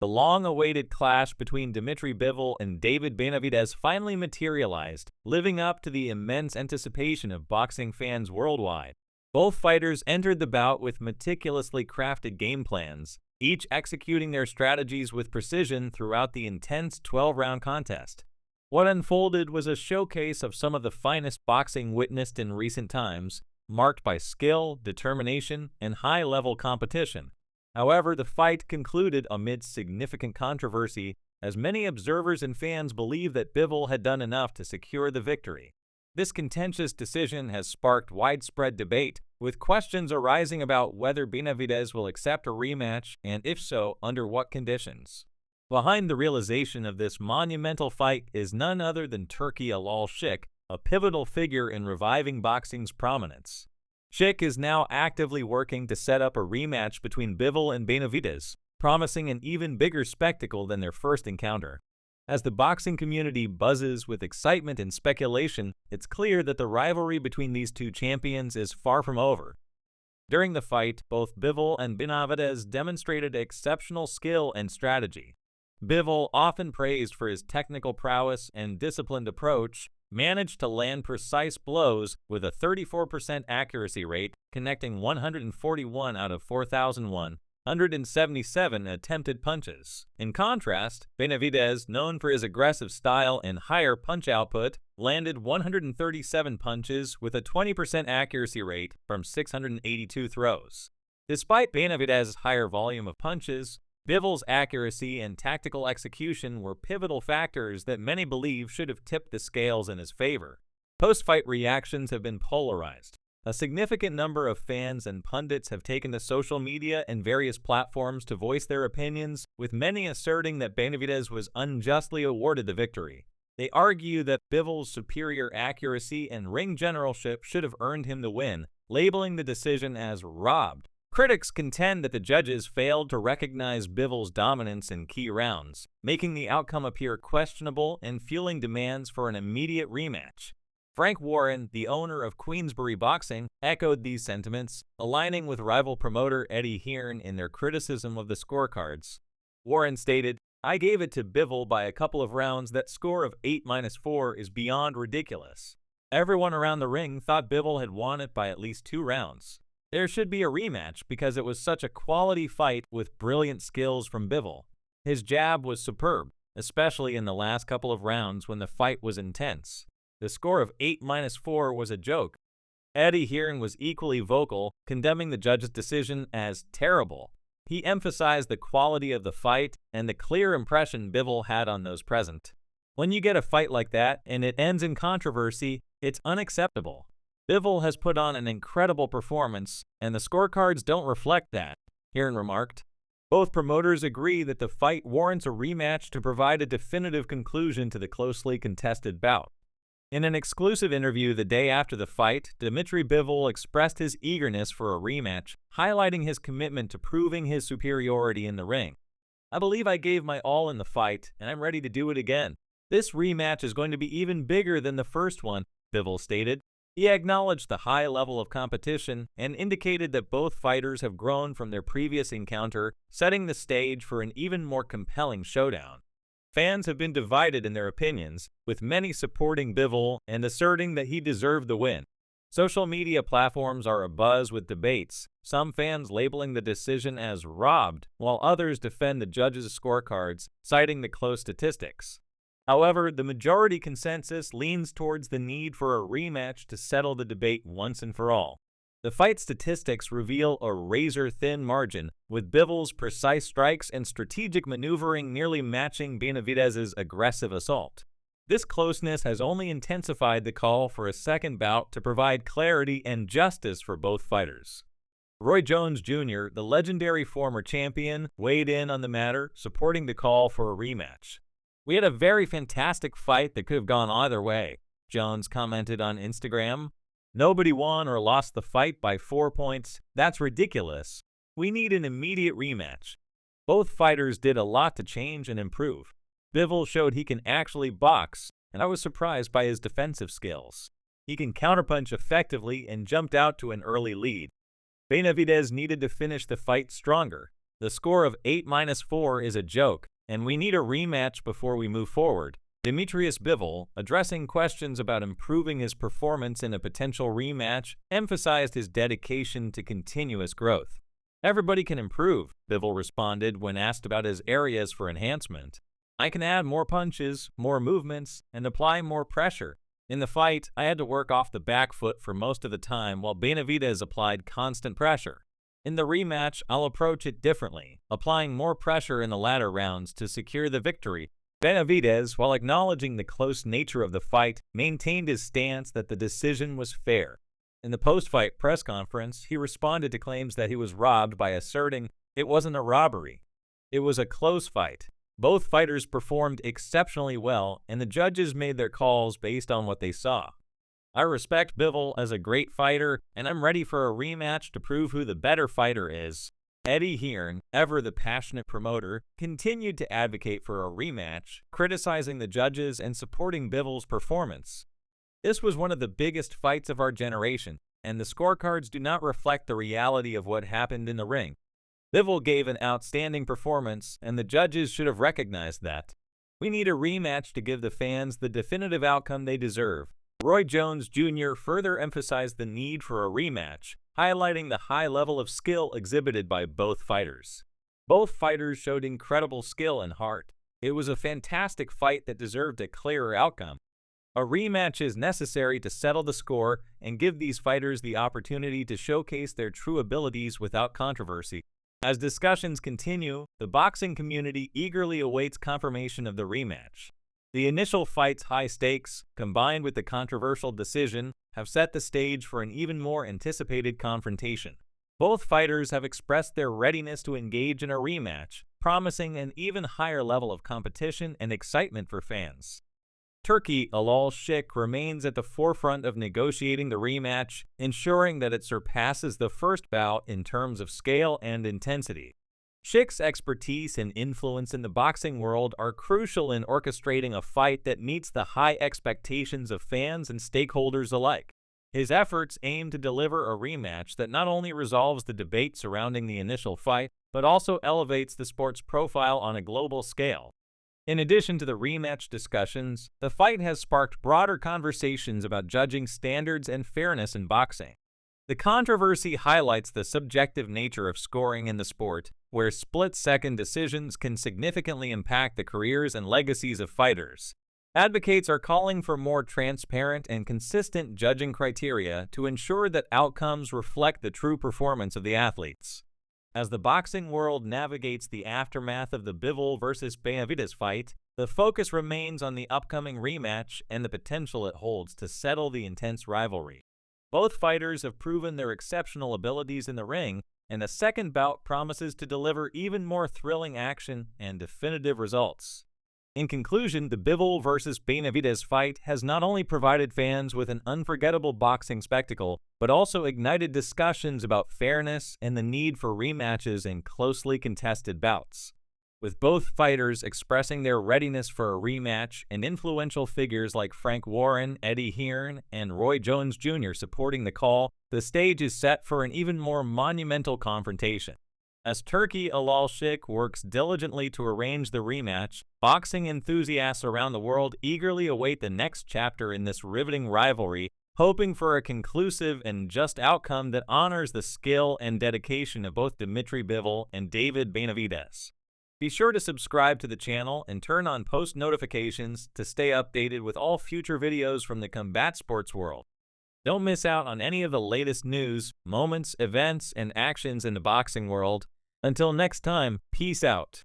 The long-awaited clash between Dmitry Bivol and David Benavidez finally materialized, living up to the immense anticipation of boxing fans worldwide. Both fighters entered the bout with meticulously crafted game plans, each executing their strategies with precision throughout the intense 12-round contest. What unfolded was a showcase of some of the finest boxing witnessed in recent times, marked by skill, determination, and high-level competition. However, the fight concluded amid significant controversy, as many observers and fans believe that Bivol had done enough to secure the victory. This contentious decision has sparked widespread debate, with questions arising about whether Benavidez will accept a rematch, and if so, under what conditions. Behind the realization of this monumental fight is none other than Turki Al-Sheikh, a pivotal figure in reviving boxing's prominence. Sheikh is now actively working to set up a rematch between Bivol and Benavidez, promising an even bigger spectacle than their first encounter. As the boxing community buzzes with excitement and speculation, it's clear that the rivalry between these two champions is far from over. During the fight, both Bivol and Benavidez demonstrated exceptional skill and strategy. Bivol, often praised for his technical prowess and disciplined approach, managed to land precise blows with a 34% accuracy rate, connecting 141 out of 4,177 attempted punches. In contrast, Benavidez, known for his aggressive style and higher punch output, landed 137 punches with a 20% accuracy rate from 682 throws. Despite Benavidez's higher volume of punches, Bivol's accuracy and tactical execution were pivotal factors that many believe should have tipped the scales in his favor. Post-fight reactions have been polarized. A significant number of fans and pundits have taken to social media and various platforms to voice their opinions, with many asserting that Benavidez was unjustly awarded the victory. They argue that Bivol's superior accuracy and ring generalship should have earned him the win, labeling the decision as robbed. Critics contend that the judges failed to recognize Bivol's dominance in key rounds, making the outcome appear questionable and fueling demands for an immediate rematch. Frank Warren, the owner of Queensberry Boxing, echoed these sentiments, aligning with rival promoter Eddie Hearn in their criticism of the scorecards. Warren stated, "I gave it to Bivol by a couple of rounds. That score of 8-4 is beyond ridiculous. Everyone around the ring thought Bivol had won it by at least 2 rounds. There should be a rematch because it was such a quality fight with brilliant skills from Bivol. His jab was superb, especially in the last couple of rounds when the fight was intense. The score of 8-4 was a joke." Eddie Hearn was equally vocal, condemning the judge's decision as terrible. He emphasized the quality of the fight and the clear impression Bivol had on those present. "When you get a fight like that and it ends in controversy, it's unacceptable. Bivol has put on an incredible performance, and the scorecards don't reflect that," Hearn remarked. Both promoters agree that the fight warrants a rematch to provide a definitive conclusion to the closely contested bout. In an exclusive interview the day after the fight, Dmitry Bivol expressed his eagerness for a rematch, highlighting his commitment to proving his superiority in the ring. "I believe I gave my all in the fight, and I'm ready to do it again. This rematch is going to be even bigger than the first one," Bivol stated. He acknowledged the high level of competition and indicated that both fighters have grown from their previous encounter, setting the stage for an even more compelling showdown. Fans have been divided in their opinions, with many supporting Bivol and asserting that he deserved the win. Social media platforms are abuzz with debates, some fans labeling the decision as robbed, while others defend the judges' scorecards, citing the close statistics. However, the majority consensus leans towards the need for a rematch to settle the debate once and for all. The fight statistics reveal a razor-thin margin, with Bivol's precise strikes and strategic maneuvering nearly matching Benavidez's aggressive assault. This closeness has only intensified the call for a second bout to provide clarity and justice for both fighters. Roy Jones Jr., the legendary former champion, weighed in on the matter, supporting the call for a rematch. "We had a very fantastic fight that could have gone either way," Jones commented on Instagram. "Nobody won or lost the fight by 4 points. That's ridiculous. We need an immediate rematch. Both fighters did a lot to change and improve. Bivol showed he can actually box, and I was surprised by his defensive skills. He can counterpunch effectively and jumped out to an early lead. Benavidez needed to finish the fight stronger. The score of 8-4 is a joke, and we need a rematch before we move forward. Dmirty Bivol, addressing questions about improving his performance in a potential rematch, emphasized his dedication to continuous growth. Everybody can improve, Bivol responded when asked about his areas for enhancement. I can add more punches, more movements, and apply more pressure. In the fight, I had to work off the back foot for most of the time while Benavidez applied constant pressure. In the rematch, I'll approach it differently, applying more pressure in the latter rounds to secure the victory. Benavidez, while acknowledging the close nature of the fight, maintained his stance that the decision was fair. In the post-fight press conference, he responded to claims that he was robbed by asserting, "It wasn't a robbery. It was a close fight. Both fighters performed exceptionally well, and the judges made their calls based on what they saw. I respect Bivol as a great fighter, and I'm ready for a rematch to prove who the better fighter is." Eddie Hearn, ever the passionate promoter, continued to advocate for a rematch, criticizing the judges and supporting Bivol's performance. This was one of the biggest fights of our generation, and the scorecards do not reflect the reality of what happened in the ring. Bivol gave an outstanding performance, and the judges should have recognized that. We need a rematch to give the fans the definitive outcome they deserve. Roy Jones Jr. further emphasized the need for a rematch, highlighting the high level of skill exhibited by both fighters. Both fighters showed incredible skill and heart. It was a fantastic fight that deserved a clearer outcome. A rematch is necessary to settle the score and give these fighters the opportunity to showcase their true abilities without controversy. As discussions continue, the boxing community eagerly awaits confirmation of the rematch. The initial fight's high stakes, combined with the controversial decision, have set the stage for an even more anticipated confrontation. Both fighters have expressed their readiness to engage in a rematch, promising an even higher level of competition and excitement for fans. Turkey Al-Sheikh remains at the forefront of negotiating the rematch, ensuring that it surpasses the first bout in terms of scale and intensity. Sheikh's expertise and influence in the boxing world are crucial in orchestrating a fight that meets the high expectations of fans and stakeholders alike. His efforts aim to deliver a rematch that not only resolves the debate surrounding the initial fight, but also elevates the sport's profile on a global scale. In addition to the rematch discussions, the fight has sparked broader conversations about judging standards and fairness in boxing. The controversy highlights the subjective nature of scoring in the sport, where split-second decisions can significantly impact the careers and legacies of fighters. Advocates are calling for more transparent and consistent judging criteria to ensure that outcomes reflect the true performance of the athletes. As the boxing world navigates the aftermath of the Bivol versus Benavidez fight, the focus remains on the upcoming rematch and the potential it holds to settle the intense rivalry. Both fighters have proven their exceptional abilities in the ring, and a second bout promises to deliver even more thrilling action and definitive results. In conclusion, the Bivol versus Benavidez fight has not only provided fans with an unforgettable boxing spectacle, but also ignited discussions about fairness and the need for rematches in closely contested bouts. With both fighters expressing their readiness for a rematch and influential figures like Frank Warren, Eddie Hearn, and Roy Jones Jr. supporting the call, the stage is set for an even more monumental confrontation. As Turkey Al-Sheikh works diligently to arrange the rematch, boxing enthusiasts around the world eagerly await the next chapter in this riveting rivalry, hoping for a conclusive and just outcome that honors the skill and dedication of both Dmirty Bivol and David Benavidez. Be sure to subscribe to the channel and turn on post notifications to stay updated with all future videos from the combat sports world. Don't miss out on any of the latest news, moments, events, and actions in the boxing world. Until next time, peace out.